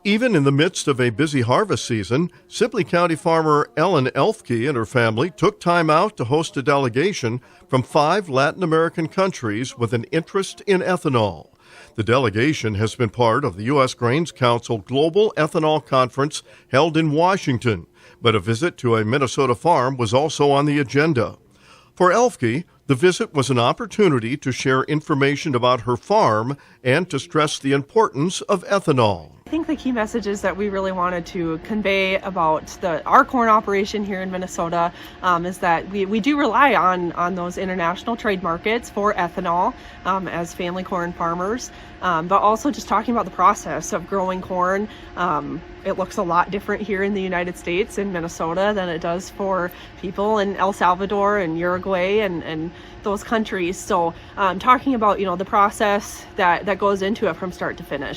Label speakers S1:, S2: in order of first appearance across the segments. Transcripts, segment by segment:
S1: Even in the midst of a busy harvest season, Sibley County farmer Ellen Elfke and her family took time out to host a delegation from 5 Latin American countries with an interest in ethanol. The delegation has been part of the U.S. Grains Council Global Ethanol Conference held in Washington, but a visit to a Minnesota farm was also on the agenda. For Elfke, the visit was an opportunity to share information about her farm and to stress the importance of ethanol.
S2: I think the key messages that we really wanted to convey about our corn operation here in Minnesota is that we do rely on those international trade markets for ethanol as family corn farmers, but also just talking about the process of growing corn. It looks a lot different here in the United States in Minnesota than it does for people in El Salvador and Uruguay and those countries. So talking about the process that goes into it from start to finish.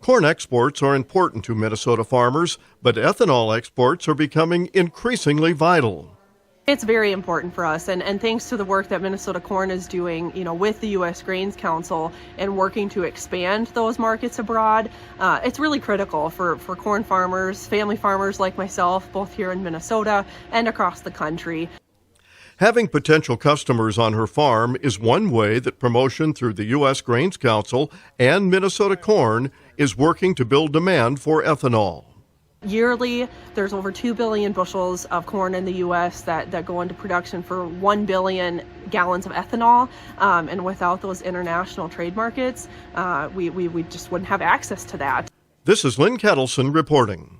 S1: Corn exports are important to Minnesota farmers, but ethanol exports are becoming increasingly vital.
S2: It's very important for us, and thanks to the work that Minnesota Corn is doing, with the U.S. Grains Council and working to expand those markets abroad, it's really critical for corn farmers, family farmers like myself, both here in Minnesota and across the country.
S1: Having potential customers on her farm is one way that promotion through the U.S. Grains Council and Minnesota Corn is working to build demand for ethanol.
S2: Yearly, there's over 2 billion bushels of corn in the U.S. that go into production for 1 billion gallons of ethanol. And without those international trade markets, we just wouldn't have access to that.
S1: This is Lynn Ketelsen reporting.